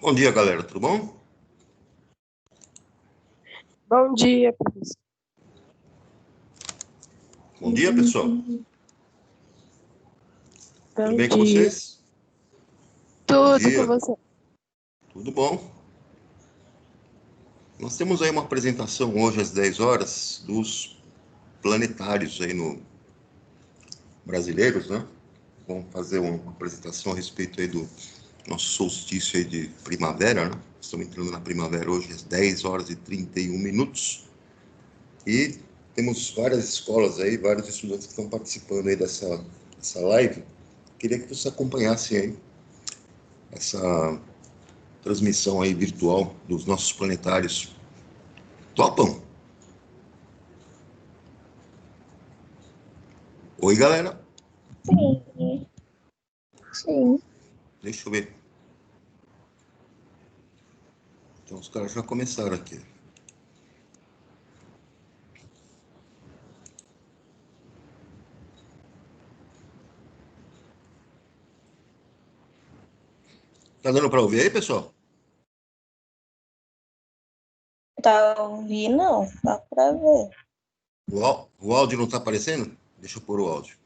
Bom dia, galera. Tudo bom? Bom dia, professor. Bom dia, pessoal. Tudo Bom bem com dia. vocês? Tudo dia. com você. Tudo bom. Nós temos aí uma apresentação hoje às 10 horas dos planetários aí no brasileiros, né? Vamos fazer uma apresentação a respeito aí do nosso solstício aí de primavera, né? Estamos entrando na primavera hoje às 10 horas e 31 minutos. E temos várias escolas aí, vários estudantes que estão participando aí dessa live. Queria que você acompanhasse aí essa transmissão aí virtual dos nossos planetários. Topam? Oi, galera. Sim. Sim. Deixa eu ver. Então, os caras já começaram aqui. Tá dando para ouvir aí, pessoal? Tá ouvindo? Não, dá pra ver. O áudio não tá aparecendo? Deixa eu pôr o áudio.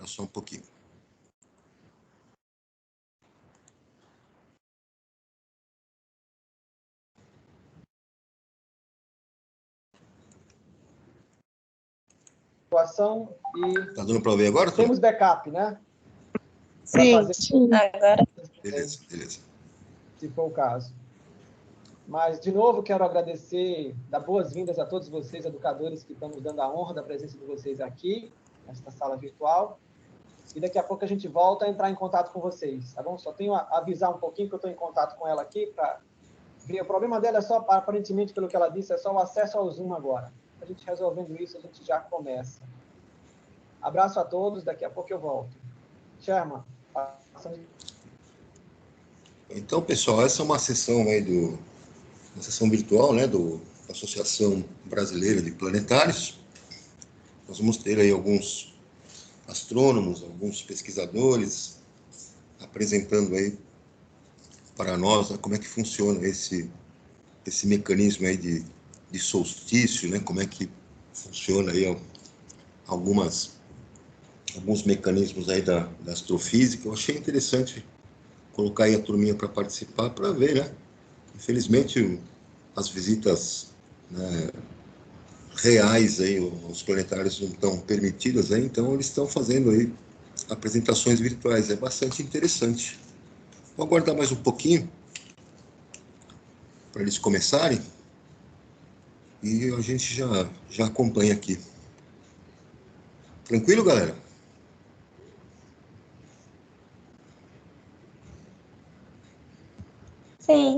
Espera só um pouquinho. Situação e Tá dando para ouvir agora? temos backup, né? Sim, fazer- sim. Agora, Beleza. Se for o caso. Mas, de novo, quero agradecer, dar boas-vindas a todos vocês, educadores, que estão nos dando a honra da presença de vocês aqui, nesta sala virtual. E daqui a pouco a gente volta a entrar em contato com vocês, tá bom? Só tenho a avisar um pouquinho que eu estou em contato com ela aqui para ver. O problema dela é só, aparentemente, pelo que ela disse, é só o acesso ao Zoom agora. A gente resolvendo isso, a gente já começa. Abraço a todos, daqui a pouco eu volto. Sherman, passando... Então, pessoal, essa é uma sessão aí uma sessão virtual, né, da Associação Brasileira de Planetários. Nós vamos ter aí alguns astrônomos, alguns pesquisadores apresentando aí para nós, né, como é que funciona esse mecanismo aí de solstício, né? Como é que funciona aí alguns mecanismos aí da astrofísica. Eu achei interessante colocar aí a turminha para participar, para ver, né? Infelizmente, as visitas, né, reais aí, os planetários não estão permitidas aí, então eles estão fazendo aí apresentações virtuais. É bastante interessante. Vou aguardar mais um pouquinho para eles começarem e a gente já acompanha aqui. Tranquilo, galera? sim.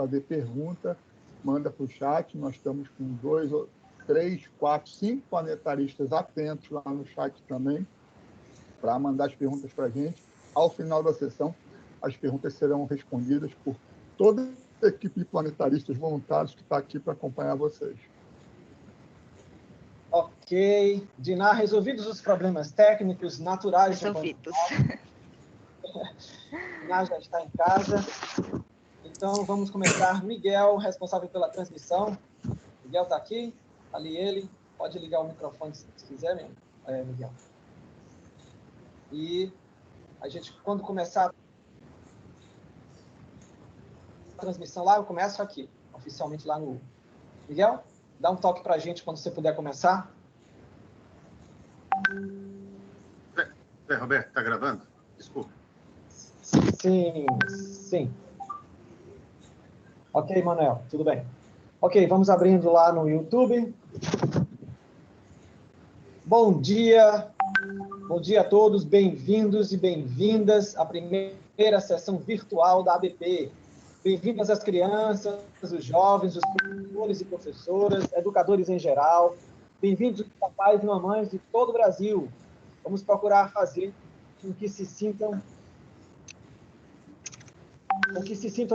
fazer pergunta, manda para o chat. Nós estamos com 2, 3, 4, 5 planetaristas atentos lá no chat também, para mandar as perguntas para a gente. Ao final da sessão, as perguntas serão respondidas por toda a equipe de planetaristas voluntários que está aqui para acompanhar vocês. Ok. Diná, resolvidos os problemas técnicos, naturais... Resolvidos. Diná já está em casa. Então, vamos começar. Miguel, responsável pela transmissão. Miguel está aqui. Ali ele. Pode ligar o microfone se quiser, Miguel. E a gente, quando começar a transmissão lá, eu começo aqui, oficialmente lá no... Miguel, dá um toque para a gente quando você puder começar. Roberto, está gravando? Desculpa. Sim. Ok, Manuel, tudo bem. Ok, vamos abrindo lá no YouTube. Bom dia a todos, bem-vindos e bem-vindas à primeira sessão virtual da ABP. Bem-vindas as crianças, os jovens, os professores e professoras, educadores em geral. Bem-vindos os papais e mamães de todo o Brasil. Vamos procurar fazer com que se sintam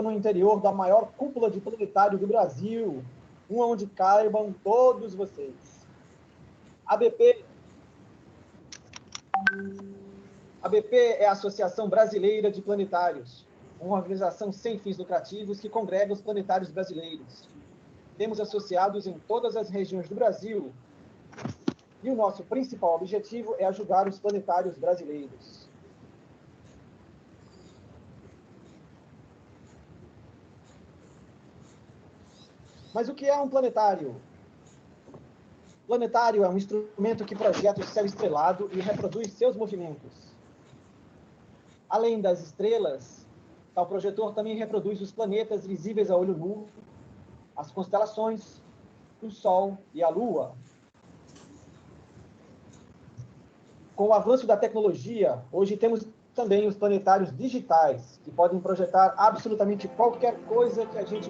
no interior da maior cúpula de planetário do Brasil, onde caibam todos vocês. ABP é a Associação Brasileira de Planetários, uma organização sem fins lucrativos que congrega os planetários brasileiros. Temos associados em todas as regiões do Brasil e o nosso principal objetivo é ajudar os planetários brasileiros. Mas o que é um planetário? Planetário é um instrumento que projeta o céu estrelado e reproduz seus movimentos. Além das estrelas, tal projetor também reproduz os planetas visíveis a olho nu, as constelações, o Sol e a Lua. Com o avanço da tecnologia, hoje temos também os planetários digitais, que podem projetar absolutamente qualquer coisa que a gente...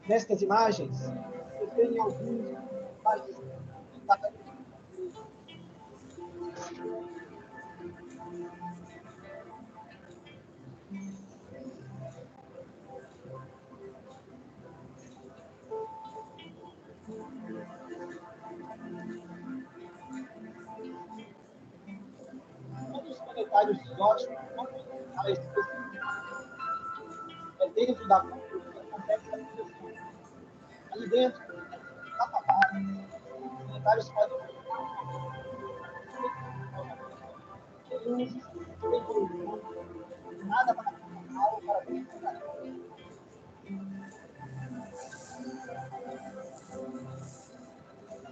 Nestas imagens, você tem alguns imagens todos os planetários exóticos é dentro da complexa projeção. Ali dentro, os planetários podem nada para algo para verificar.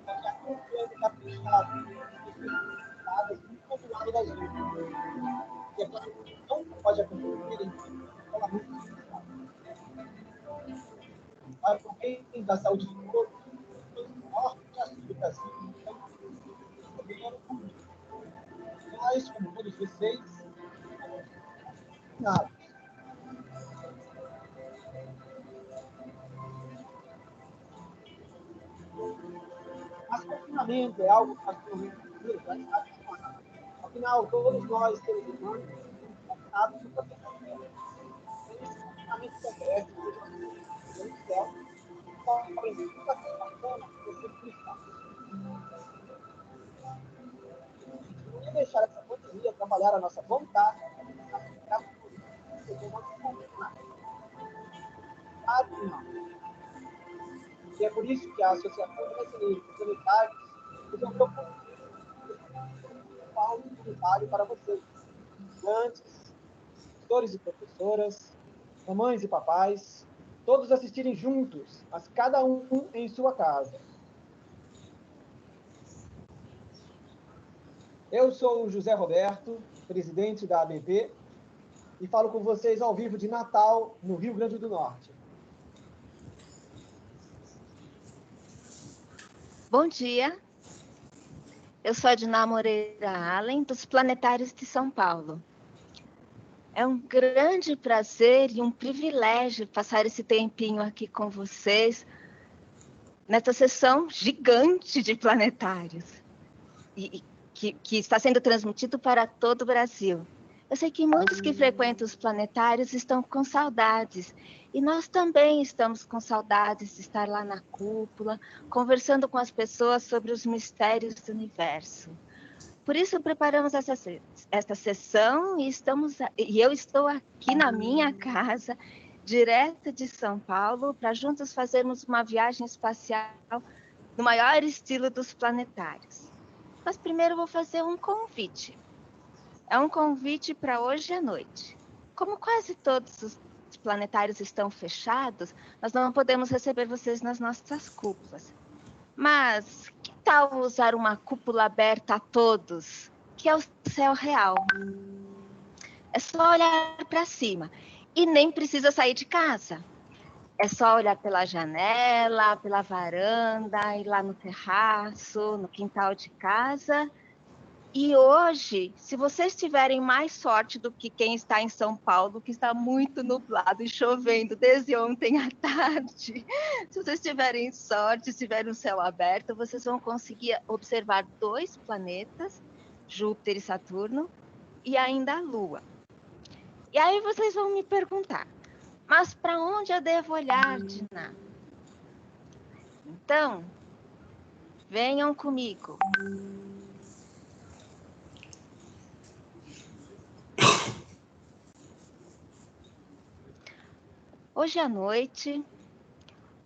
Daqui a pouco ele está fechado, em todo lado das outras. E é claro que não pode acontecer em escola muito fechada. Para o bem da saúde de todos, norte a sul do Brasil, nós, como todos vocês, nada. Mas confinamento é algo particularmente verdade. Afinal, todos nós, seres humanos, somos confinados no planeta Terra. Esse confinamento terrestre, no céu, só aprende toda a sensação que você precisa. Não ia deixar essa pandemia trabalhar a nossa vontade, e é por isso que a Associação Brasileira de Planetários resolveu um voluntário para vocês, estudantes, professores e professoras, mamães e papais, todos assistirem juntos, mas cada um em sua casa. Eu sou o José Roberto, presidente da ABP, e falo com vocês ao vivo de Natal, no Rio Grande do Norte. Bom dia. Eu sou a Diná Moreira Allen, dos Planetários de São Paulo. É um grande prazer e um privilégio passar esse tempinho aqui com vocês nessa sessão gigante de planetários e que está sendo transmitido para todo o Brasil. Eu sei que muitos que frequentam os planetários estão com saudades, e nós também estamos com saudades de estar lá na cúpula, conversando com as pessoas sobre os mistérios do universo. Por isso, preparamos esta sessão e eu estou aqui na minha casa, direto de São Paulo, para juntos fazermos uma viagem espacial no maior estilo dos planetários. Mas primeiro eu vou fazer um convite. É um convite para hoje à noite. Como quase todos os planetários estão fechados, nós não podemos receber vocês nas nossas cúpulas. Mas que tal usar uma cúpula aberta a todos, que é o céu real? É só olhar para cima e nem precisa sair de casa. É só olhar pela janela, pela varanda, ir lá no terraço, no quintal de casa. E hoje, se vocês tiverem mais sorte do que quem está em São Paulo, que está muito nublado e chovendo desde ontem à tarde, se vocês tiverem sorte, se tiverem o céu aberto, vocês vão conseguir observar 2 planetas, Júpiter e Saturno, e ainda a Lua. E aí vocês vão me perguntar, mas para onde eu devo olhar, Dina? Então, venham comigo. Hoje à noite,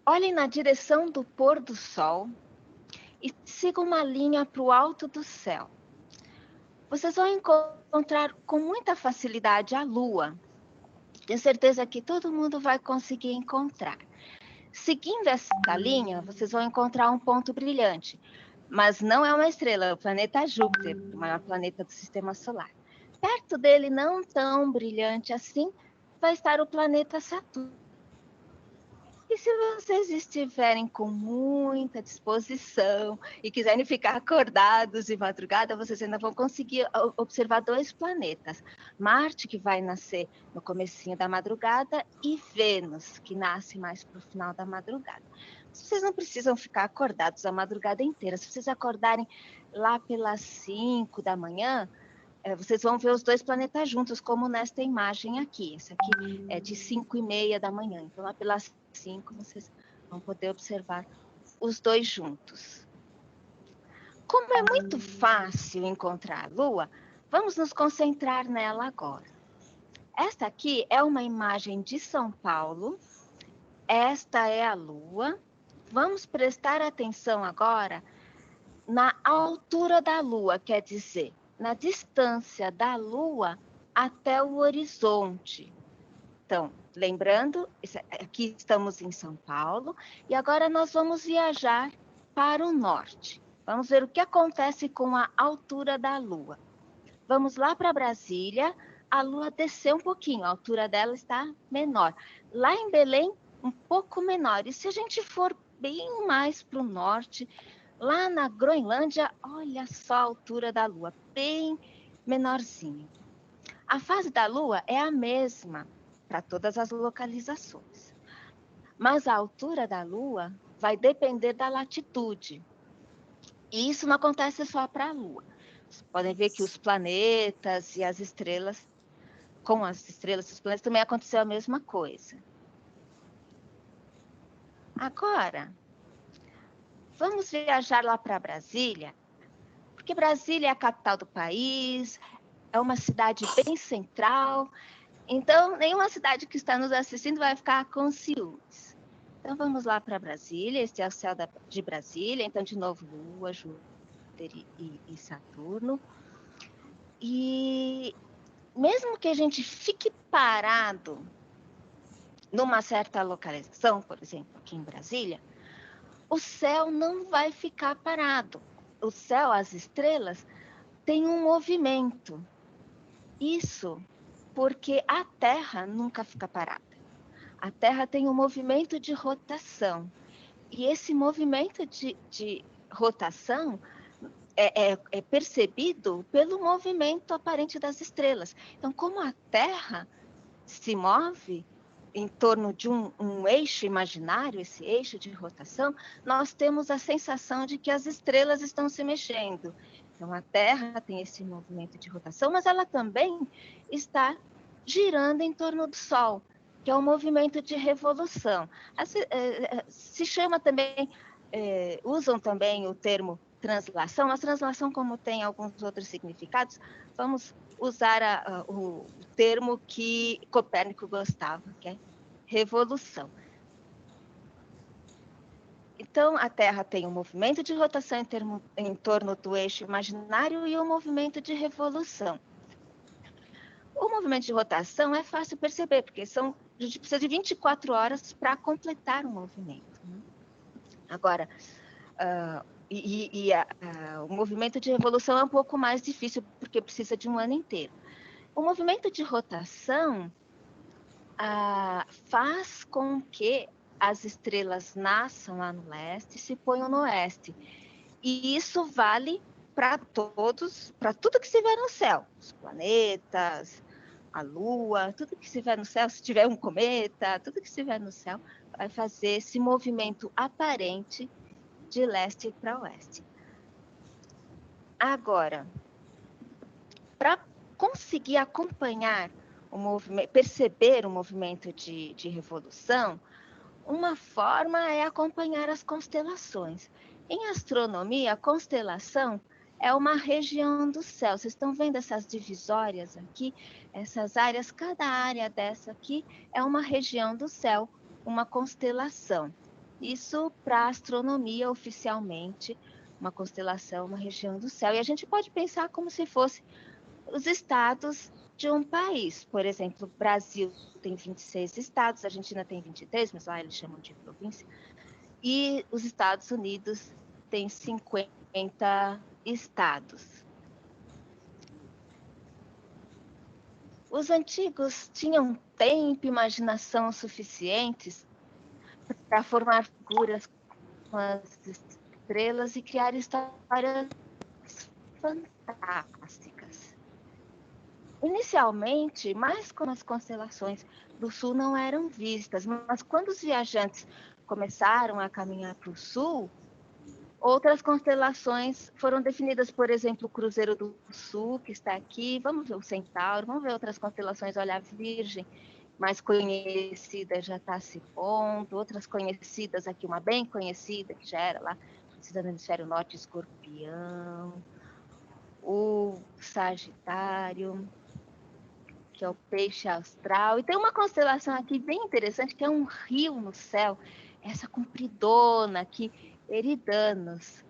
olhem na direção do pôr do sol e sigam uma linha para o alto do céu. Vocês vão encontrar com muita facilidade a Lua. Tenho certeza que todo mundo vai conseguir encontrar. Seguindo essa linha, vocês vão encontrar um ponto brilhante, mas não é uma estrela, é o planeta Júpiter, o maior planeta do Sistema Solar. Perto dele, não tão brilhante assim, vai estar o planeta Saturno. E se vocês estiverem com muita disposição e quiserem ficar acordados de madrugada, vocês ainda vão conseguir observar 2 planetas. Marte, que vai nascer no comecinho da madrugada, e Vênus, que nasce mais para o final da madrugada. Vocês não precisam ficar acordados a madrugada inteira. Se vocês acordarem lá pelas 5 da manhã, vocês vão ver os 2 planetas juntos, como nesta imagem aqui. Essa aqui é de 5:30 da manhã. Então, lá pelas 5, vocês vão poder observar os 2 juntos. Como é muito fácil encontrar a Lua, vamos nos concentrar nela agora. Esta aqui é uma imagem de São Paulo. Esta é a Lua. Vamos prestar atenção agora na altura da Lua, quer dizer, na distância da Lua até o horizonte. Então, lembrando, aqui estamos em São Paulo, e agora nós vamos viajar para o norte. Vamos ver o que acontece com a altura da Lua. Vamos lá para Brasília, a Lua desceu um pouquinho, a altura dela está menor. Lá em Belém, um pouco menor. E se a gente for bem mais para o norte, lá na Groenlândia, olha só a altura da Lua, bem menorzinho. A fase da Lua é a mesma para todas as localizações, mas a altura da Lua vai depender da latitude. E isso não acontece só para a Lua. Vocês podem ver que os planetas e as estrelas, com as estrelas e os planetas, também aconteceu a mesma coisa. Agora, vamos viajar lá para Brasília, porque Brasília é a capital do país, é uma cidade bem central, então nenhuma cidade que está nos assistindo vai ficar com ciúmes. Então vamos lá para Brasília, este é o céu de Brasília, então de novo Lua, Júpiter e Saturno. E mesmo que a gente fique parado numa certa localização, por exemplo, aqui em Brasília, o céu não vai ficar parado. O céu, as estrelas, têm um movimento. Isso porque a Terra nunca fica parada. A Terra tem um movimento de rotação. E esse movimento de rotação é percebido pelo movimento aparente das estrelas. Então, como a Terra se move em torno de um eixo imaginário, esse eixo de rotação, nós temos a sensação de que as estrelas estão se mexendo. Então, a Terra tem esse movimento de rotação, mas ela também está girando em torno do Sol, que é um movimento de revolução. Se chama também, usam também o termo translação, mas translação, como tem alguns outros significados, vamos usar o termo que Copérnico gostava, que é revolução. Então, a Terra tem um movimento de rotação em torno do eixo imaginário e um movimento de revolução. O movimento de rotação é fácil perceber, porque a gente precisa de 24 horas para completar o movimento. Né? Agora, o movimento de revolução é um pouco mais difícil, porque precisa de um ano inteiro. O movimento de rotação faz com que as estrelas nasçam lá no leste e se ponham no oeste. E isso vale para tudo que se vê no céu. Os planetas, a Lua, tudo que se vê no céu, se tiver um cometa, tudo que se vê no céu, vai fazer esse movimento aparente de leste para oeste. Agora, para conseguir acompanhar o movimento, perceber o movimento de revolução, uma forma é acompanhar as constelações. Em astronomia, a constelação é uma região do céu. Vocês estão vendo essas divisórias aqui? Essas áreas, cada área dessa aqui é uma região do céu, uma constelação. Isso para a astronomia, oficialmente, uma constelação, uma região do céu. E a gente pode pensar como se fosse os estados de um país. Por exemplo, o Brasil tem 26 estados, a Argentina tem 23, mas lá eles chamam de província. E os Estados Unidos têm 50 estados. Os antigos tinham tempo e imaginação suficientes para formar figuras com as estrelas e criar histórias fantásticas. Inicialmente, mais como as constelações do sul não eram vistas, mas quando os viajantes começaram a caminhar para o sul, outras constelações foram definidas, por exemplo, o Cruzeiro do Sul, que está aqui, vamos ver o Centauro, vamos ver outras constelações, olha, a Virgem, mais conhecida já está se pondo, outras conhecidas aqui, uma bem conhecida, que já era lá, conhecida no hemisfério norte, Escorpião, o Sagitário, que é o Peixe Austral, e tem uma constelação aqui bem interessante, que é um rio no céu, essa compridona aqui, Eridanos.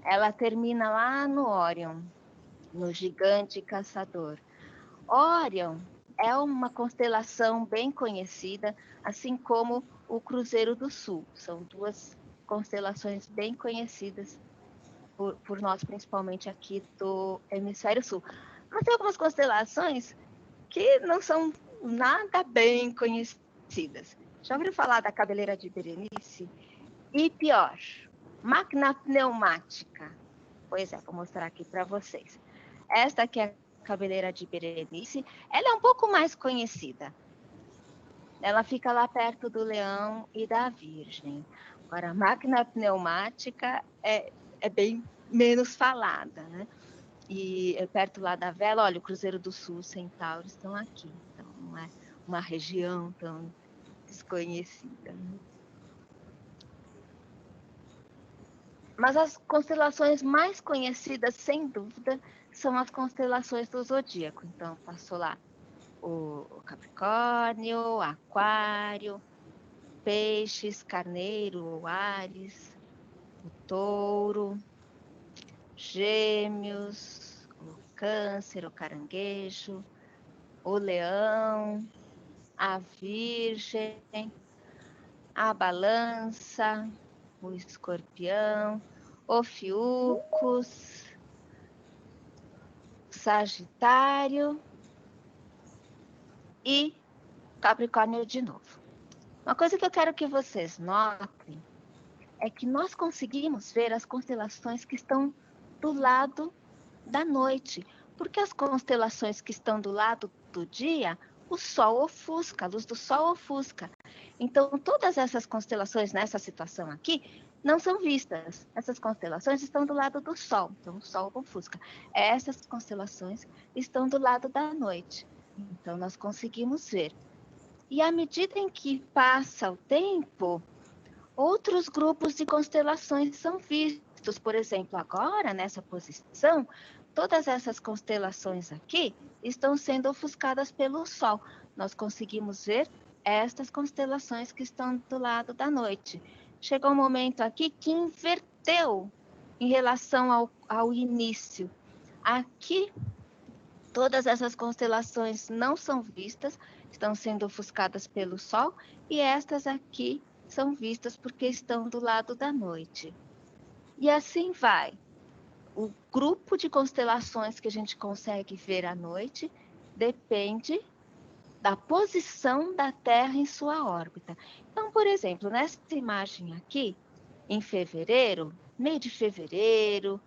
Ela termina lá no Órion, no Gigante Caçador. Órion é uma constelação bem conhecida, assim como o Cruzeiro do Sul. São duas constelações bem conhecidas por nós, principalmente aqui do Hemisfério Sul. Mas tem algumas constelações que não são nada bem conhecidas. Já ouviram falar da Cabeleira de Berenice? E pior, máquina pneumática. Pois é, vou mostrar aqui para vocês. Esta aqui é a Cabeleira de Berenice. Ela é um pouco mais conhecida. Ela fica lá perto do Leão e da Virgem. Agora, a máquina pneumática é bem menos falada, né? E é perto lá da Vela, olha, o Cruzeiro do Sul, Centauro estão aqui. Então, não é uma região tão desconhecida, né? Mas as constelações mais conhecidas, sem dúvida, são as constelações do zodíaco. Então, passou lá o Capricórnio, Aquário, Peixes, Carneiro, Áries, o Touro, Gêmeos, o Câncer, o Caranguejo, o Leão, a Virgem, a Balança, o Escorpião, o Fiúcus, Sagitário e Capricórnio de novo. Uma coisa que eu quero que vocês notem é que nós conseguimos ver as constelações que estão do lado da noite, porque as constelações que estão do lado do dia, o Sol ofusca, a luz do Sol ofusca. Então, todas essas constelações nessa situação aqui não são vistas. Essas constelações estão do lado do Sol, então o Sol ofusca. Essas constelações estão do lado da noite, então nós conseguimos ver. E à medida em que passa o tempo, outros grupos de constelações são vistos. Por exemplo, agora, nessa posição, todas essas constelações aqui estão sendo ofuscadas pelo Sol. Nós conseguimos ver estas constelações que estão do lado da noite. Chegou um momento aqui que inverteu em relação ao início. Aqui, todas essas constelações não são vistas, estão sendo ofuscadas pelo Sol, e estas aqui são vistas porque estão do lado da noite. E assim vai. O grupo de constelações que a gente consegue ver à noite depende da posição da Terra em sua órbita. Então, por exemplo, nessa imagem aqui, em fevereiro, meio de fevereiro,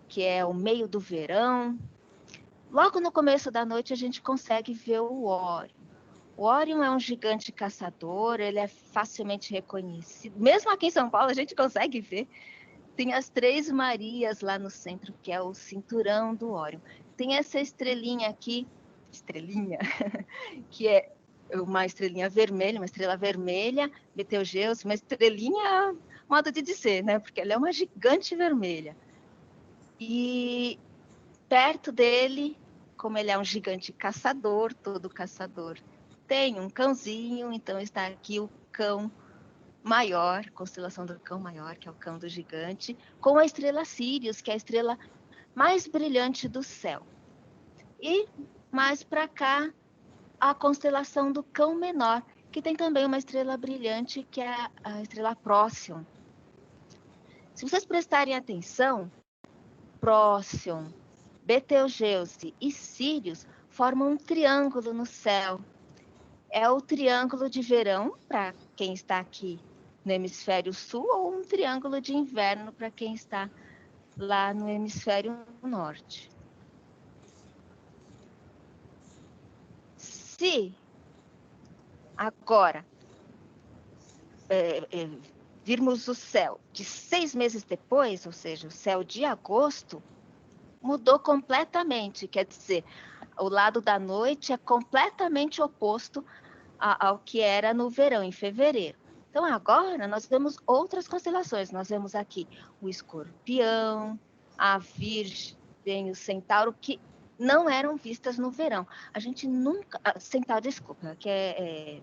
que é o meio do verão, logo no começo da noite a gente consegue ver o Órion. O Órion é um gigante caçador, ele é facilmente reconhecido. Mesmo aqui em São Paulo a gente consegue ver. Tem as Três Marias lá no centro, que é o cinturão do Órion. Tem essa estrelinha aqui, que é uma estrelinha vermelha, uma estrela vermelha, Betelgeuse, uma estrelinha, modo de dizer, né? Porque ela é uma gigante vermelha. E perto dele, como ele é um gigante caçador, todo caçador tem um cãozinho, então está aqui o cão maior, constelação do cão maior, que é o cão do gigante, com a estrela Sírius, que é a estrela mais brilhante do céu. E mais para cá, a constelação do cão menor, que tem também uma estrela brilhante, que é a estrela Próxion. Se vocês prestarem atenção, Próxion, Betelgeuse e Sírius formam um triângulo no céu. É o triângulo de verão, para quem está aqui no hemisfério sul, ou um triângulo de inverno para quem está lá no hemisfério norte. Se agora virmos o céu de 6 meses depois, ou seja, o céu de agosto, mudou completamente. Quer dizer, o lado da noite é completamente oposto ao que era no verão, em fevereiro. Então, agora, nós vemos outras constelações. Nós vemos aqui o Escorpião, a Virgem, o Centauro, que não eram vistas no verão. A gente nunca... Centauro, desculpa, que é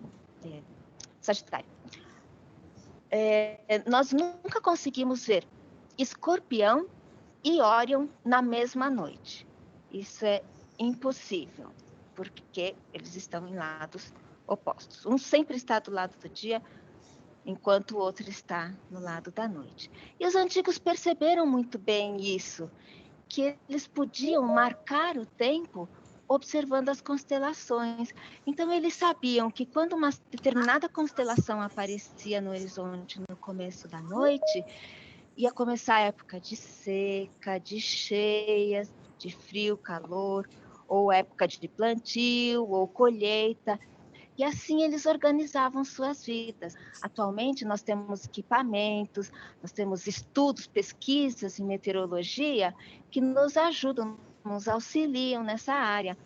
Sagitário. Nós nunca conseguimos ver Escorpião e Órion na mesma noite. Isso é impossível, porque eles estão em lados opostos. Um sempre está do lado do dia, enquanto o outro está no lado da noite. E os antigos perceberam muito bem isso, que eles podiam marcar o tempo observando as constelações. Então, eles sabiam que quando uma determinada constelação aparecia no horizonte no começo da noite, ia começar a época de seca, de cheias, de frio, calor, ou época de plantio, ou colheita. E assim eles organizavam suas vidas. Atualmente nós temos equipamentos, nós temos estudos, pesquisas em meteorologia que nos ajudam, nos auxiliam nessa área.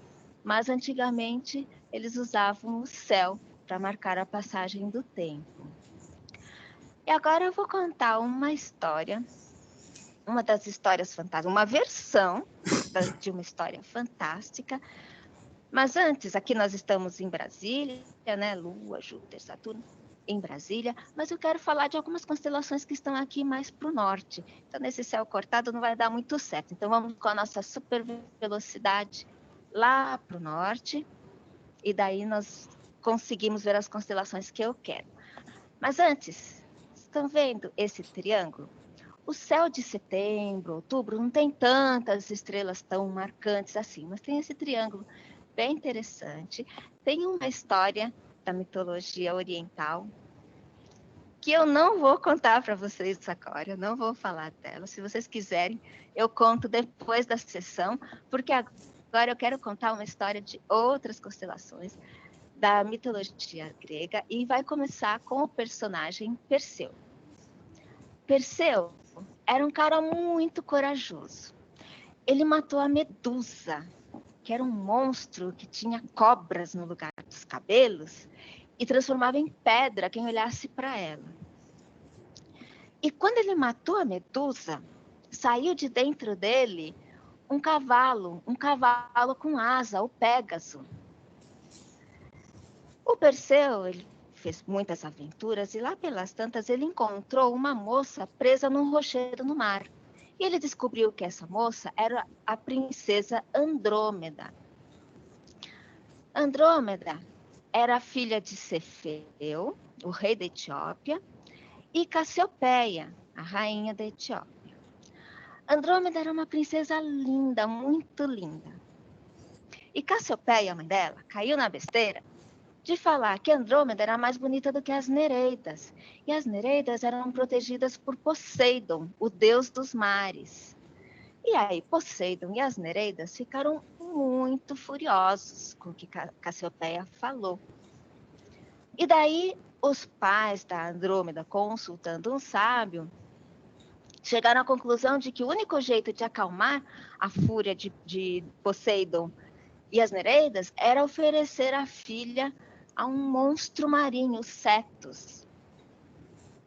Mas antigamente eles usavam o céu para marcar a passagem do tempo. E agora eu vou contar uma história, uma das histórias fantásticas, uma versão de uma história fantástica. Mas antes, aqui nós estamos em Brasília, né? Lua, Júpiter, Saturno, em Brasília. Mas eu quero falar de algumas constelações que estão aqui mais para o norte. Então, nesse céu cortado não vai dar muito certo. Então, vamos com a nossa super velocidade lá para o norte. E daí nós conseguimos ver as constelações que eu quero. Mas antes, estão vendo esse triângulo? O céu de setembro, outubro, não tem tantas estrelas tão marcantes assim, mas tem esse triângulo bem interessante. Tem uma história da mitologia oriental que eu não vou contar para vocês agora, eu não vou falar dela. Se vocês quiserem, eu conto depois da sessão, porque agora eu quero contar uma história de outras constelações da mitologia grega e vai começar com o personagem Perseu. Perseu era um cara muito corajoso. Ele matou a Medusa, que era um monstro que tinha cobras no lugar dos cabelos e transformava em pedra quem olhasse para ela. E quando ele matou a Medusa, saiu de dentro dele um cavalo com asa, o Pégaso. O Perseu, ele fez muitas aventuras e lá pelas tantas ele encontrou uma moça presa num rochedo no mar. E ele descobriu que essa moça era a princesa Andrômeda. Andrômeda era filha de Cefeu, o rei da Etiópia, e Cassiopeia, a rainha da Etiópia. Andrômeda era uma princesa linda, muito linda. E Cassiopeia, a mãe dela, caiu na besteira de falar que Andrômeda era mais bonita do que as Nereidas. E as Nereidas eram protegidas por Poseidon, o deus dos mares. E aí Poseidon e as Nereidas ficaram muito furiosos com o que Cassiopeia falou. E daí os pais da Andrômeda, consultando um sábio, chegaram à conclusão de que o único jeito de acalmar a fúria de Poseidon e as Nereidas era oferecer a filha a um monstro marinho, Cetus.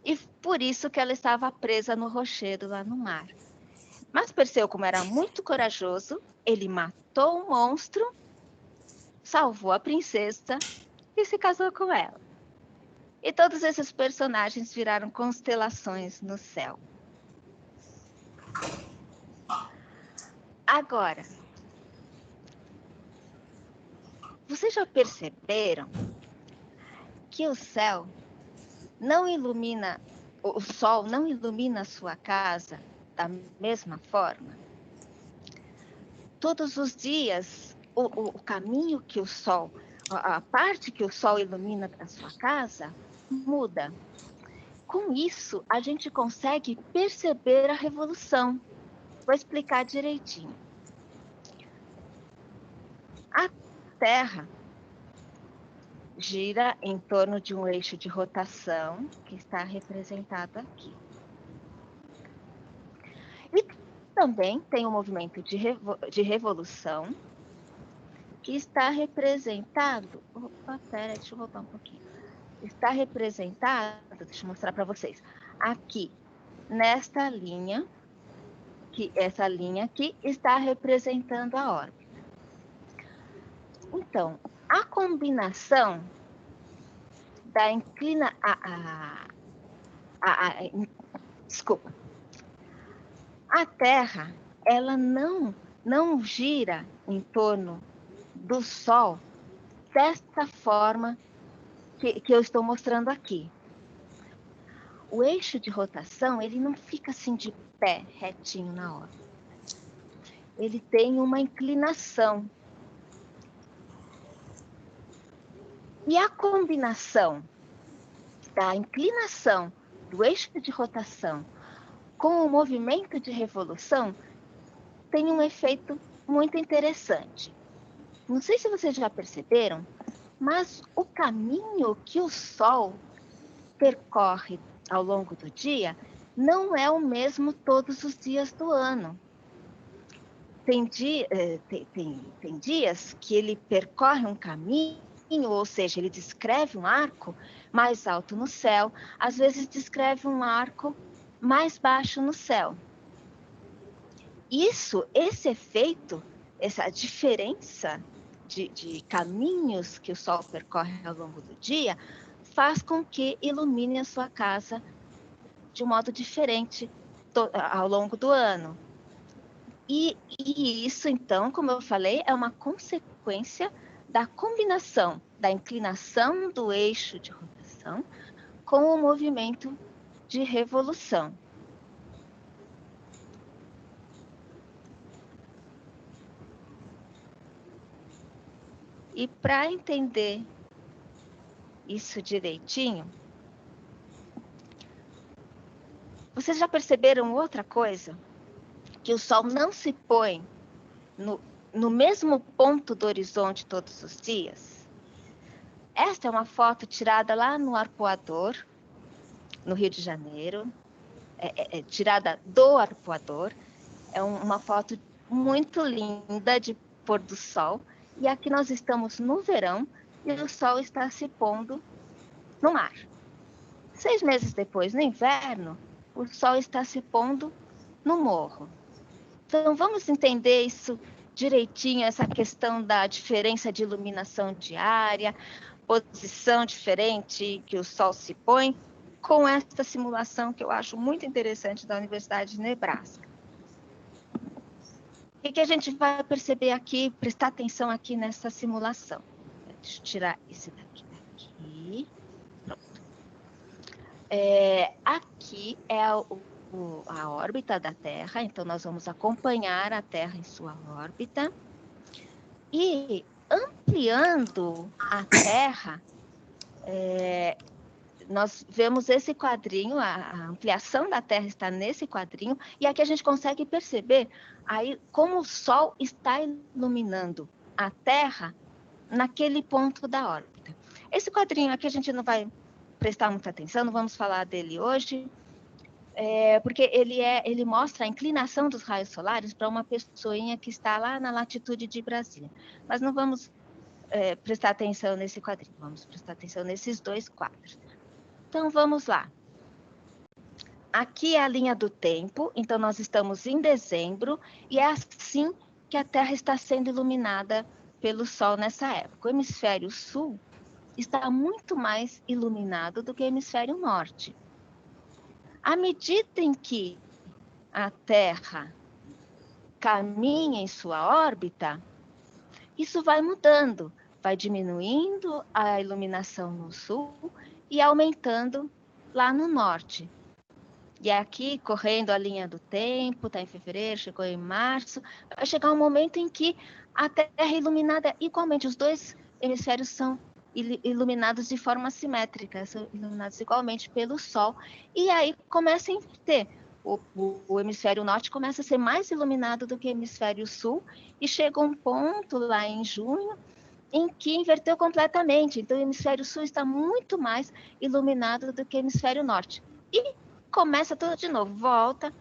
E por isso que ela estava presa no rochedo lá no mar. Mas Perseu, como era muito corajoso, ele matou o monstro, salvou a princesa e se casou com ela. E todos esses personagens viraram constelações no céu. Agora, vocês já perceberam que o céu não ilumina, o sol não ilumina a sua casa da mesma forma? Todos os dias, o caminho que o sol, a parte que o sol ilumina a sua casa, muda. Com isso, a gente consegue perceber a revolução. Vou explicar direitinho. A Terra gira em torno de um eixo de rotação que está representado aqui. E também tem um movimento de revolução que está representado... Opa, pera, deixa eu voltar um pouquinho. Está representado, deixa eu mostrar para vocês, aqui, nesta linha, que essa linha aqui está representando a órbita. Então, a combinação da desculpa. A Terra, ela não gira em torno do Sol desta forma que eu estou mostrando aqui. O eixo de rotação, ele não fica assim de pé, retinho na órbita. Ele tem uma inclinação. E a combinação da inclinação do eixo de rotação com o movimento de revolução tem um efeito muito interessante. Não sei se vocês já perceberam, mas o caminho que o Sol percorre ao longo do dia não é o mesmo todos os dias do ano. Tem dias que ele percorre um caminho, ou seja, ele descreve um arco mais alto no céu, às vezes descreve um arco mais baixo no céu. Esse efeito, essa diferença de caminhos que o Sol percorre ao longo do dia, faz com que ilumine a sua casa de um modo diferente ao longo do ano. E isso, então, como eu falei, é uma consequência da combinação da inclinação do eixo de rotação com o movimento de revolução. E para entender isso direitinho, Vocês já perceberam outra coisa? Que o Sol não se põe no mesmo ponto do horizonte todos os dias? Esta é uma foto tirada lá no Arpoador, no Rio de Janeiro. Tirada do Arpoador. É uma foto muito linda de pôr do sol. E aqui nós estamos no verão e o sol está se pondo no mar. 6 meses depois, no inverno, o sol está se pondo no morro. Então, vamos entender isso direitinho, essa questão da diferença de iluminação diária, posição diferente que o sol se põe, com esta simulação que eu acho muito interessante da Universidade de Nebraska. O que a gente vai perceber aqui, prestar atenção aqui nessa simulação? Deixa eu tirar esse daqui. Pronto. Aqui é a órbita da Terra, então nós vamos acompanhar a Terra em sua órbita. E ampliando a Terra, nós vemos esse quadrinho, a ampliação da Terra está nesse quadrinho, e aqui a gente consegue perceber aí como o Sol está iluminando a Terra naquele ponto da órbita. Esse quadrinho aqui a gente não vai prestar muita atenção, não vamos falar dele hoje, porque ele mostra a inclinação dos raios solares para uma pessoinha que está lá na latitude de Brasília. Mas não vamos prestar atenção nesse quadrinho, vamos prestar atenção nesses 2 quadros. Então, vamos lá. Aqui é a linha do tempo, então nós estamos em dezembro, e é assim que a Terra está sendo iluminada pelo Sol nessa época. O hemisfério sul está muito mais iluminado do que o hemisfério norte. À medida em que a Terra caminha em sua órbita, isso vai mudando, vai diminuindo a iluminação no sul e aumentando lá no norte. E aqui, correndo a linha do tempo, está em fevereiro, chegou em março, vai chegar um momento em que a Terra é iluminada igualmente, os 2 hemisférios são iluminados de forma simétrica, são iluminados igualmente pelo Sol, e aí começa a inverter. O hemisfério norte começa a ser mais iluminado do que o hemisfério sul, e chega um ponto lá em junho, em que inverteu completamente. Então, o hemisfério sul está muito mais iluminado do que o hemisfério norte. E começa tudo de novo, volta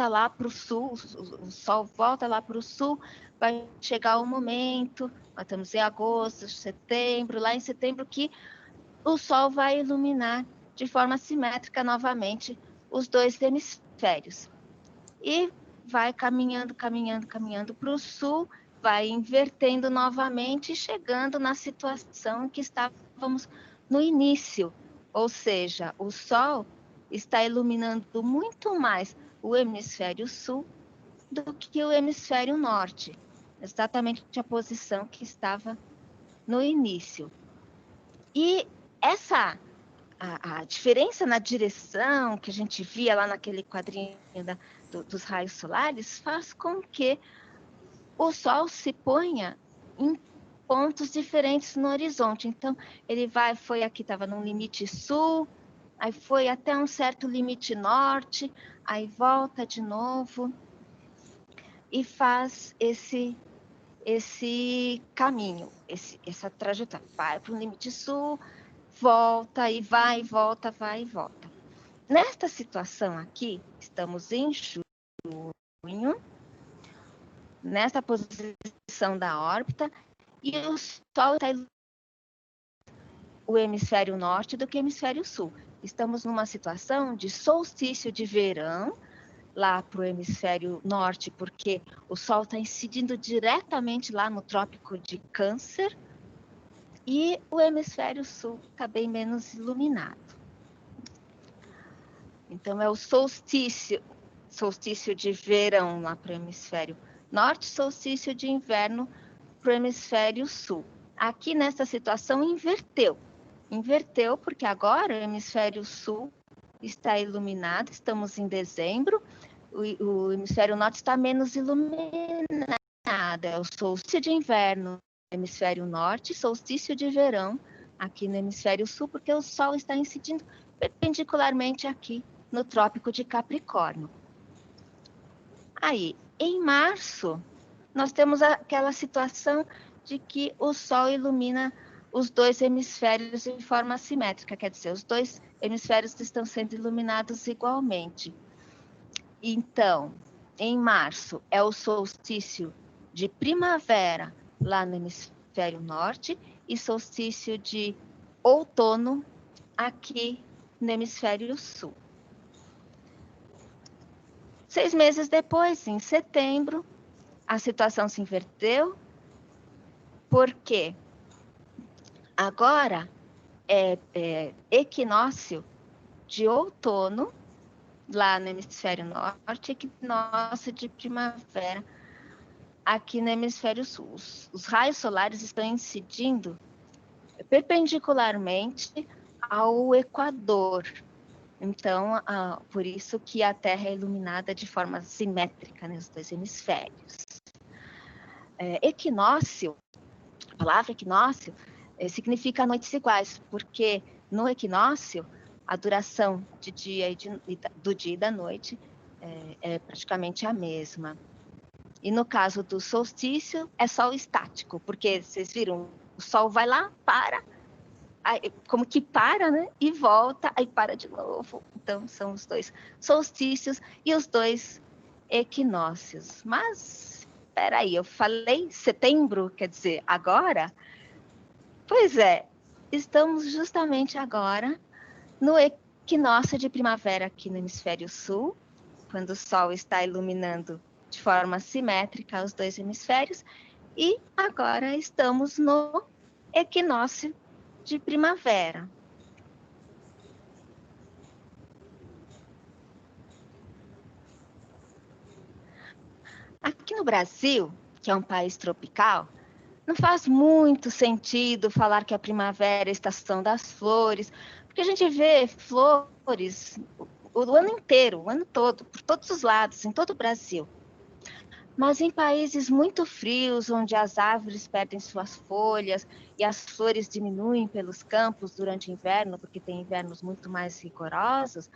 lá para o sul, o Sol volta lá para o sul, vai chegar o momento, nós estamos em agosto, setembro, lá em setembro, que o Sol vai iluminar de forma simétrica novamente os 2 hemisférios. E vai caminhando para o sul, vai invertendo novamente, chegando na situação em que estávamos no início. Ou seja, o Sol está iluminando muito mais o hemisfério sul do que o hemisfério norte. Exatamente a posição que estava no início. E a diferença na direção que a gente via lá naquele quadrinho dos raios solares faz com que o Sol se ponha em pontos diferentes no horizonte. Então, foi aqui, estava no limite sul, aí foi até um certo limite norte, aí volta de novo e faz esse caminho, essa trajetória. Vai para o limite sul, volta e vai e volta, vai e volta. Nesta situação aqui, estamos em junho, nessa posição da órbita, e o Sol está o hemisfério norte do que o hemisfério sul. Estamos numa situação de solstício de verão, lá para o hemisfério norte, porque o Sol está incidindo diretamente lá no Trópico de Câncer, e o hemisfério sul está bem menos iluminado. Então, é o solstício de verão lá para o hemisfério norte, solstício de inverno para o hemisfério sul. Aqui, nessa situação, inverteu porque agora o hemisfério sul está iluminado, estamos em dezembro, o hemisfério norte está menos iluminado, é o solstício de inverno no hemisfério norte, solstício de verão aqui no hemisfério sul, porque o Sol está incidindo perpendicularmente aqui no Trópico de Capricórnio. Aí, em março, nós temos aquela situação de que o Sol ilumina os dois hemisférios de forma assimétrica, quer dizer, os dois hemisférios estão sendo iluminados igualmente. Então, em março, é o solstício de primavera lá no hemisfério norte e solstício de outono aqui no hemisfério sul. 6 meses depois, em setembro, a situação se inverteu, porque agora é equinócio de outono, lá no hemisfério norte, equinócio de primavera aqui no hemisfério sul. Os raios solares estão incidindo perpendicularmente ao Equador. Então, por isso que a Terra é iluminada de forma simétrica nos dois hemisférios. Equinócio, a palavra equinócio, significa noites iguais, porque no equinócio, a duração do dia e da noite é praticamente a mesma. E no caso do solstício, é sol estático, porque vocês viram, o sol vai lá, para, aí, como que para, né? E volta, aí para de novo. Então, são os dois solstícios e os dois equinócios. Mas, espera aí, eu falei setembro, quer dizer, agora? Pois é, estamos justamente agora no equinócio de primavera aqui no hemisfério sul, quando o sol está iluminando de forma simétrica os dois hemisférios, e agora estamos no equinócio de primavera. Aqui no Brasil, que é um país tropical, não faz muito sentido falar que a primavera é a estação das flores, porque a gente vê flores o ano inteiro, o ano todo, por todos os lados, em todo o Brasil. Mas em países muito frios, onde as árvores perdem suas folhas e as flores diminuem pelos campos durante o inverno, porque tem invernos muito mais rigorosos,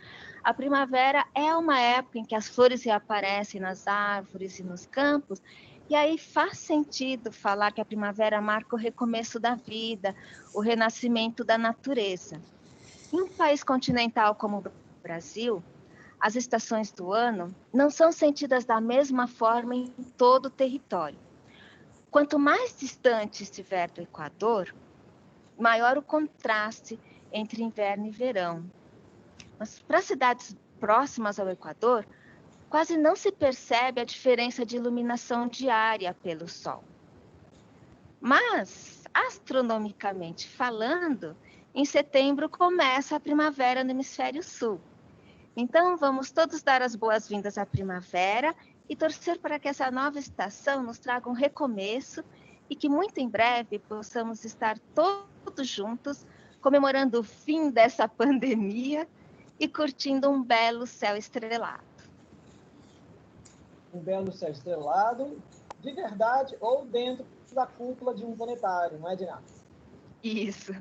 a primavera é uma época em que as flores reaparecem nas árvores e nos campos, e aí faz sentido falar que a primavera marca o recomeço da vida, o renascimento da natureza. Em um país continental como o Brasil, as estações do ano não são sentidas da mesma forma em todo o território. Quanto mais distante estiver do Equador, maior o contraste entre inverno e verão. Mas para cidades próximas ao Equador, quase não se percebe a diferença de iluminação diária pelo Sol. Mas, astronomicamente falando, em setembro começa a primavera no hemisfério sul. Então, vamos todos dar as boas-vindas à primavera e torcer para que essa nova estação nos traga um recomeço e que muito em breve possamos estar todos juntos, comemorando o fim dessa pandemia e curtindo um belo céu estrelado. Um belo céu estrelado, de verdade, ou dentro da cúpula de um planetário, não é, Diná? Isso.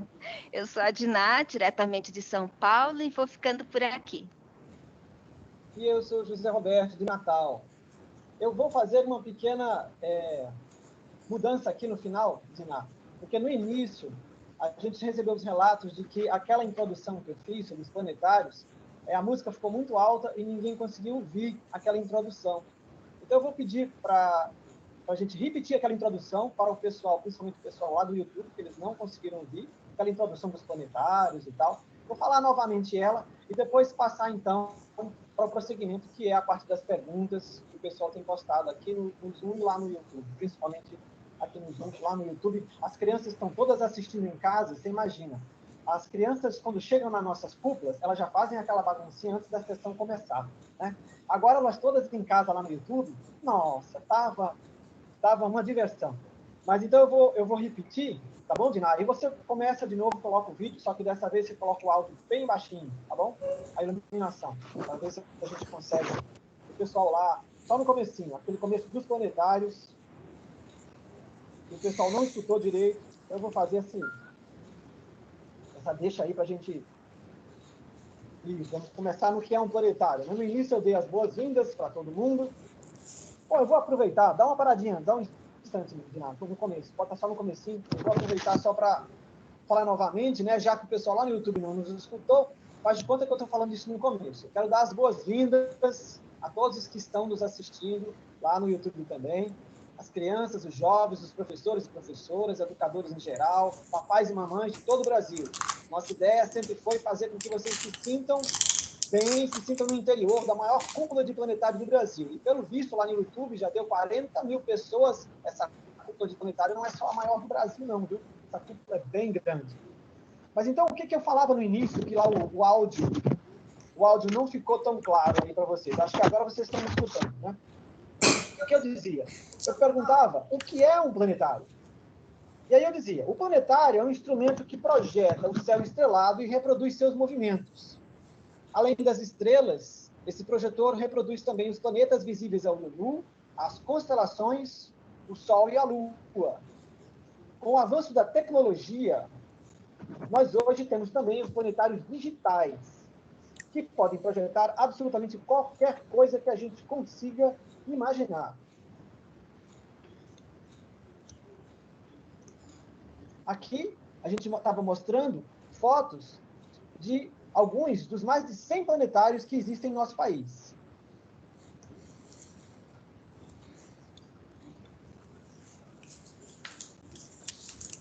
Eu sou a Diná, diretamente de São Paulo, e vou ficando por aqui. E eu sou José Roberto, de Natal. Eu vou fazer uma pequena mudança aqui no final, Diná, porque no início a gente recebeu os relatos de que aquela introdução que eu fiz sobre os planetários, a música ficou muito alta e ninguém conseguiu ouvir aquela introdução. Então eu vou pedir para a gente repetir aquela introdução para o pessoal, principalmente o pessoal lá do YouTube, que eles não conseguiram ouvir, aquela introdução dos planetários e tal. Vou falar novamente ela e depois passar, então, para o prosseguimento, que é a parte das perguntas que o pessoal tem postado aqui no Zoom e lá no YouTube, principalmente aqui no Zoom, lá no YouTube. As crianças estão todas assistindo em casa, você imagina. As crianças, quando chegam nas nossas cúpulas, elas já fazem aquela baguncinha antes da sessão começar, né? Agora, nós todas em casa lá no YouTube, nossa, tava uma diversão. Mas então eu vou repetir, tá bom, Diná? Aí você começa de novo, coloca o vídeo, só que dessa vez você coloca o áudio bem baixinho, tá bom? A iluminação, para ver se a gente consegue. O pessoal lá, só no comecinho, aquele começo dos planetários, o pessoal não escutou direito, eu vou fazer assim, essa deixa aí para a gente E vamos começar no que é um planetário. No início eu dei as boas-vindas para todo mundo. Bom, eu vou aproveitar, dá uma paradinha, dá um instante, Dinato, no começo. Pode estar só no comecinho. Eu vou aproveitar só para falar novamente, né? Já que o pessoal lá no YouTube não nos escutou, faz de conta que eu estou falando isso no começo. Eu quero dar as boas-vindas a todos os que estão nos assistindo lá no YouTube também. As crianças, os jovens, os professores e professoras, educadores em geral, papais e mamães de todo o Brasil. Nossa ideia sempre foi fazer com que vocês se sintam bem, se sintam no interior da maior cúpula de planetário do Brasil. E, pelo visto, lá no YouTube já deu 40 mil pessoas. Essa cúpula de planetário não é só a maior do Brasil, não, viu? Essa cúpula é bem grande. Mas, então, o que eu falava no início, que lá o áudio não ficou tão claro aí para vocês. Acho que agora vocês estão me escutando, né? O que eu dizia? Eu perguntava, o que é um planetário? E aí eu dizia, o planetário é um instrumento que projeta o céu estrelado e reproduz seus movimentos. Além das estrelas, esse projetor reproduz também os planetas visíveis ao olho, as constelações, o Sol e a Lua. Com o avanço da tecnologia, nós hoje temos também os planetários digitais, que podem projetar absolutamente qualquer coisa que a gente consiga imaginar. Aqui, a gente estava mostrando fotos de alguns dos mais de 100 planetários que existem no nosso país.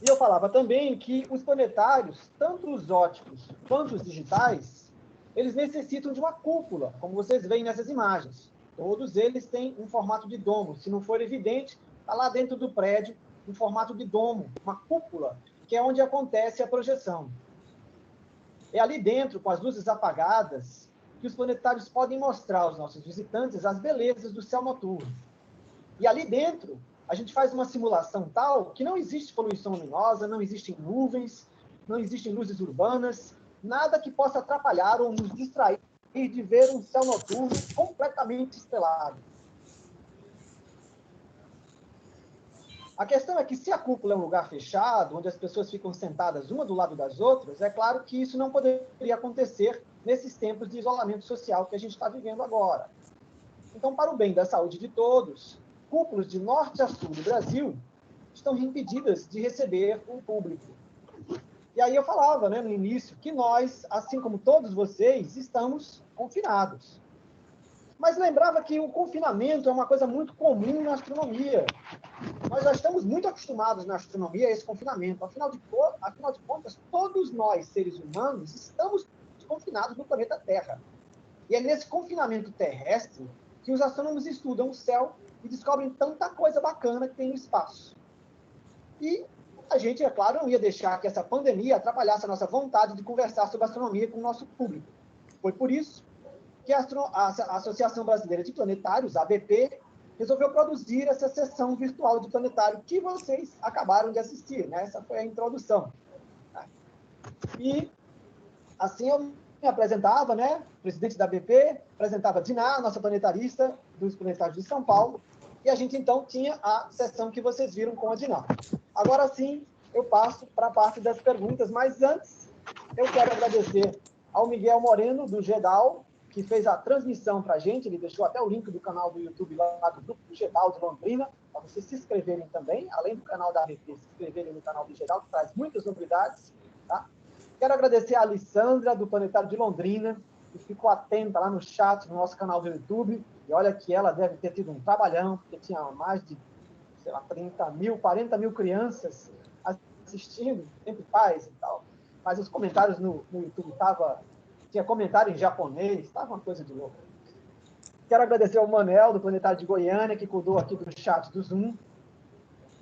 E eu falava também que os planetários, tanto os ópticos quanto os digitais, eles necessitam de uma cúpula, como vocês veem nessas imagens. Todos eles têm um formato de domo. Se não for evidente, está lá dentro do prédio, em formato de domo, uma cúpula, que é onde acontece a projeção. É ali dentro, com as luzes apagadas, que os planetários podem mostrar aos nossos visitantes as belezas do céu noturno. E ali dentro, a gente faz uma simulação tal que não existe poluição luminosa, não existem nuvens, não existem luzes urbanas, nada que possa atrapalhar ou nos distrair de ver um céu noturno completamente estrelado. A questão é que, se a cúpula é um lugar fechado, onde as pessoas ficam sentadas uma do lado das outras, é claro que isso não poderia acontecer nesses tempos de isolamento social que a gente está vivendo agora. Então, para o bem da saúde de todos, cúpulas de norte a sul do Brasil estão impedidas de receber o público. E aí eu falava, né, no início, que nós, assim como todos vocês, estamos confinados. Mas lembrava que o confinamento é uma coisa muito comum na astronomia. Nós já estamos muito acostumados na astronomia a esse confinamento. Afinal de contas, todos nós, seres humanos, estamos confinados no planeta Terra. E é nesse confinamento terrestre que os astrônomos estudam o céu e descobrem tanta coisa bacana que tem no espaço. E a gente, é claro, não ia deixar que essa pandemia atrapalhasse a nossa vontade de conversar sobre astronomia com o nosso público. Foi por isso que a Associação Brasileira de Planetários, a ABP, resolveu produzir essa sessão virtual de planetário que vocês acabaram de assistir, né? Essa foi a introdução. E assim eu me apresentava, né? Presidente da ABP, apresentava a Diná, nossa planetarista dos planetários de São Paulo, e a gente então tinha a sessão que vocês viram com a Diná. Agora sim, eu passo para a parte das perguntas, mas antes eu quero agradecer ao Miguel Moreno, do GEDAL, que fez a transmissão para a gente. Ele deixou até o link do canal do YouTube lá do grupo do GEDAL de Londrina, para vocês se inscreverem também, além do canal da ABP, se inscreverem no canal do GEDAL, que traz muitas novidades. Tá? Quero agradecer a Alessandra, do Planetário de Londrina, que ficou atenta lá no chat, no nosso canal do YouTube, e olha que ela deve ter tido um trabalhão, porque tinha mais de, sei lá, 30 mil, 40 mil crianças assistindo, entre pais e tal. Mas os comentários no YouTube tinha comentário em japonês, estava uma coisa de louco. Quero agradecer ao Manel, do Planetário de Goiânia, que cuidou aqui do chat do Zoom,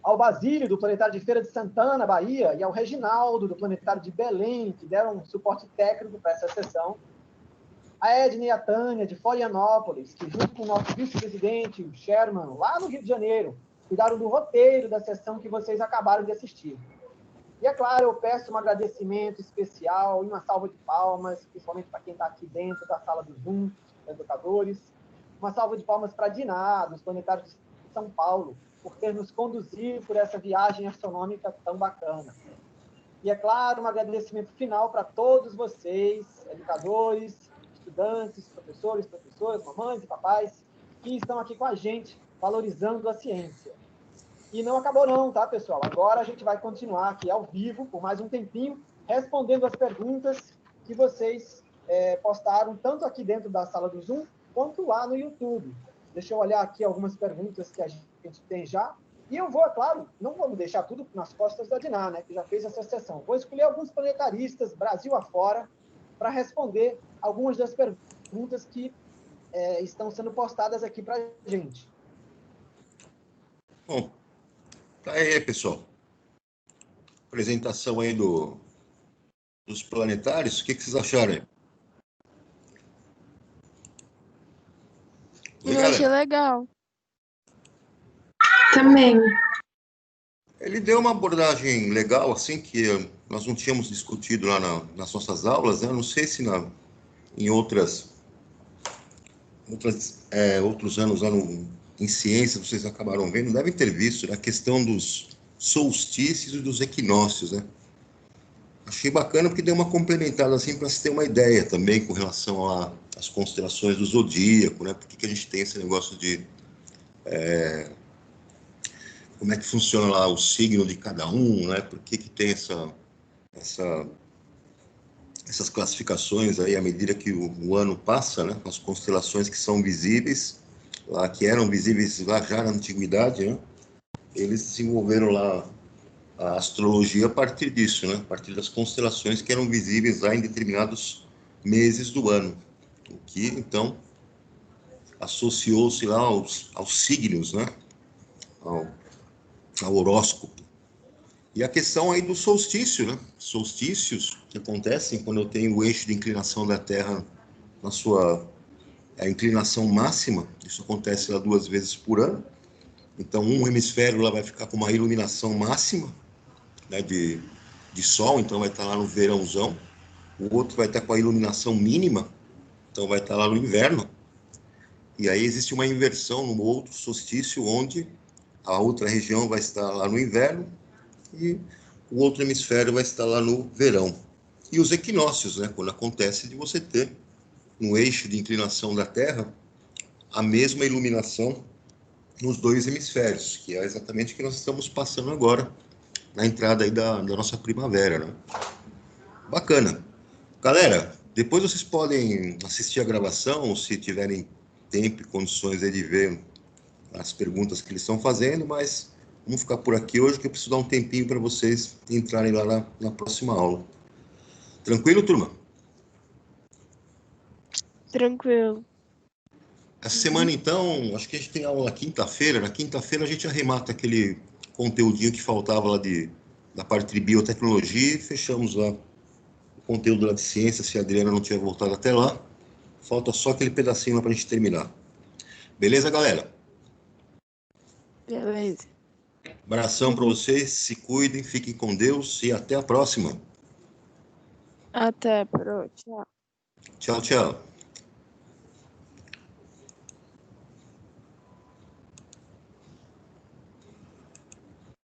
ao Basílio, do Planetário de Feira de Santana, Bahia, e ao Reginaldo, do Planetário de Belém, que deram um suporte técnico para essa sessão, a Edna e a Tânia, de Florianópolis, que junto com o nosso vice-presidente, o Sherman, lá no Rio de Janeiro, cuidaram do roteiro da sessão que vocês acabaram de assistir. E, é claro, eu peço um agradecimento especial e uma salva de palmas, principalmente para quem está aqui dentro da sala do Zoom, educadores. Uma salva de palmas para a Diná, dos Planetários de São Paulo, por ter nos conduzido por essa viagem astronômica tão bacana. E, é claro, um agradecimento final para todos vocês, educadores, estudantes, professores, professoras, mamães e papais, que estão aqui com a gente, valorizando a ciência. E não acabou não, tá, pessoal? Agora a gente vai continuar aqui ao vivo, por mais um tempinho, respondendo as perguntas que vocês postaram, tanto aqui dentro da sala do Zoom, quanto lá no YouTube. Deixa eu olhar aqui algumas perguntas que a gente tem já. E eu vou, é claro, não vamos deixar tudo nas costas da Diná, né, que já fez essa sessão. Vou escolher alguns planetaristas, Brasil afora, para responder algumas das perguntas que estão sendo postadas aqui para a gente. Bom, tá aí, pessoal. Apresentação aí dos planetários. O que vocês acharam aí? Oi, Eu achei galera. legal. Também. Ele deu uma abordagem legal, assim, que nós não tínhamos discutido lá nas nossas aulas, né? Eu não sei se em outros anos lá em ciências vocês acabaram vendo, devem ter visto, né? A questão dos solstícios e dos equinócios, né? Achei bacana porque deu uma complementada, assim, para se ter uma ideia também com relação às constelações do zodíaco, né? Por que a gente tem esse negócio de... como é que funciona lá o signo de cada um, né? Por que tem essas classificações aí à medida que o ano passa, né? As constelações que são visíveis, lá que eram visíveis lá já na antiguidade, né? Eles desenvolveram lá a astrologia a partir disso, né? A partir das constelações que eram visíveis lá em determinados meses do ano, o que então associou-se lá aos signos, né? Ao horóscopo. E a questão aí do solstício, né? Solstícios que acontecem quando eu tenho o eixo de inclinação da Terra na sua inclinação máxima. Isso acontece lá 2 vezes por ano. Então, um hemisfério lá vai ficar com uma iluminação máxima, né, de sol, então vai estar lá no verãozão. O outro vai estar com a iluminação mínima, então vai estar lá no inverno. E aí existe uma inversão no outro solstício, onde a outra região vai estar lá no inverno e o outro hemisfério vai estar lá no verão. E os equinócios, né, quando acontece de você ter no eixo de inclinação da Terra a mesma iluminação nos 2 hemisférios, que é exatamente o que nós estamos passando agora na entrada aí da nossa primavera, né? Bacana. Galera, depois vocês podem assistir a gravação, se tiverem tempo e condições aí de ver as perguntas que eles estão fazendo, mas vamos ficar por aqui hoje, que eu preciso dar um tempinho para vocês entrarem lá na próxima aula. Tranquilo, turma? Tranquilo. Essa semana, então, acho que a gente tem aula na quinta-feira. Na quinta-feira a gente arremata aquele conteúdinho que faltava lá da parte de biotecnologia e fechamos lá o conteúdo lá de ciência, se a Adriana não tiver voltado até lá. Falta só aquele pedacinho lá para a gente terminar. Beleza, galera? Beleza. Abração para vocês, se cuidem, fiquem com Deus e até a próxima. Até, pro. Tchau. Tchau, tchau.